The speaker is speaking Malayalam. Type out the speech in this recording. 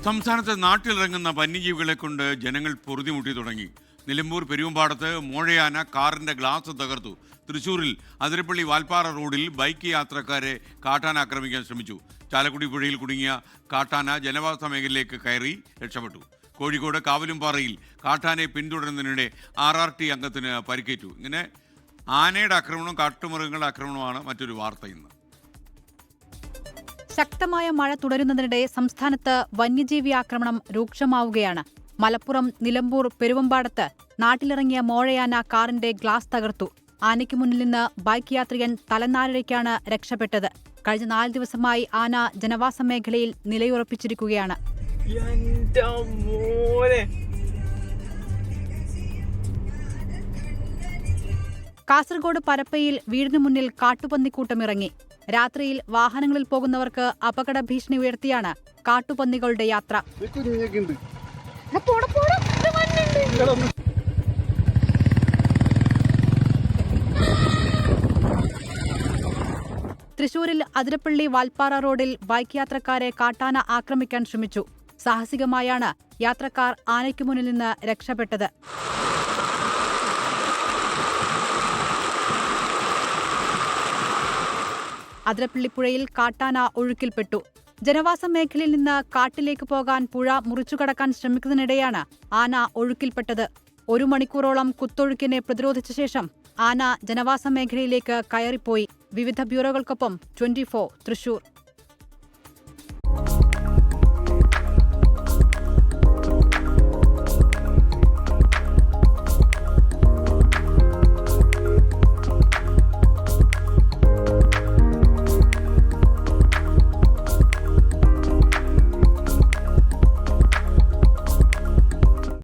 സംസ്ഥാനത്ത് നാട്ടിലിറങ്ങുന്ന വന്യജീവികളെ കൊണ്ട് ജനങ്ങൾ പൊറുതിമുട്ടി തുടങ്ങി. നിലമ്പൂർ പെരുവമ്പാടത്ത് മോഴയാന കാറിന്റെ ഗ്ലാസ് തകർത്തു. തൃശൂരിൽ അതിരപ്പള്ളി വാൽപ്പാറ റോഡിൽ ബൈക്ക് യാത്രക്കാരെ കാട്ടാന ആക്രമിക്കാൻ ശ്രമിച്ചു. ചാലക്കുടി പുഴയിൽ കുടുങ്ങിയ കാട്ടാന ജനവാസ മേഖലയിലേക്ക് കയറി രക്ഷപ്പെട്ടു. കോഴിക്കോട് കാവലുംപാറയിൽ കാട്ടാനയെ പിന്തുടരുന്നതിനിടെ RRT അംഗത്തിന് പരിക്കേറ്റു. ഇങ്ങനെ ആനയുടെ ആക്രമണവും കാട്ടുമൃഗങ്ങളുടെ ആക്രമണവുമാണ് മറ്റൊരു വാർത്ത ഇന്ന്. ശക്തമായ മഴ തുടരുന്നതിനിടെ സംസ്ഥാനത്ത് വന്യജീവി ആക്രമണം രൂക്ഷമാവുകയാണ്. മലപ്പുറം നിലമ്പൂർ പെരുവമ്പാടത്ത് നാട്ടിലിറങ്ങിയ മോഴയാന കാറിന്റെ ഗ്ലാസ് തകർത്തു. ആനയ്ക്ക് മുന്നിൽ നിന്ന് ബൈക്ക് യാത്രികൻ തലനാരിഴയ്ക്കാണ് രക്ഷപ്പെട്ടത്. കഴിഞ്ഞ 4 ദിവസമായി ആന ജനവാസ മേഖലയിൽ നിലയുറപ്പിച്ചിരിക്കുകയാണ്. കാസർഗോഡ് പരപ്പയിൽ വീടിനു മുന്നിൽ കാട്ടുപന്നിക്കൂട്ടം ഇറങ്ങി. രാത്രിയിൽ വാഹനങ്ങളിൽ പോകുന്നവർക്ക് അപകട ഭീഷണി ഉയർത്തിയാണ് കാട്ടുപന്നികളുടെ യാത്ര. തൃശൂരിൽ അതിരപ്പള്ളി വാൽപ്പാറ റോഡിൽ ബൈക്ക് യാത്രക്കാരെ കാട്ടാന ആക്രമിക്കാൻ ശ്രമിച്ചു. സാഹസികമായാണ് യാത്രക്കാർ ആനയ്ക്കു മുന്നിൽ നിന്ന് രക്ഷപ്പെട്ടത്. അതിരപ്പള്ളിപ്പുഴയിൽ കാട്ടാന ഒഴുക്കിൽപ്പെട്ടു. ജനവാസ മേഖലയിൽ നിന്ന് കാട്ടിലേക്ക് പോകാൻ പുഴ മുറിച്ചുകടക്കാൻ ശ്രമിക്കുന്നതിനിടെയാണ് ആന ഒഴുക്കിൽപ്പെട്ടത്. 1 മണിക്കൂറോളം കുത്തൊഴുക്കിനെ പ്രതിരോധിച്ച ശേഷം ആന ജനവാസ മേഖലയിലേക്ക് കയറിപ്പോയി. വിവിധ ബ്യൂറോകൾക്കൊപ്പം 24 തൃശൂർ.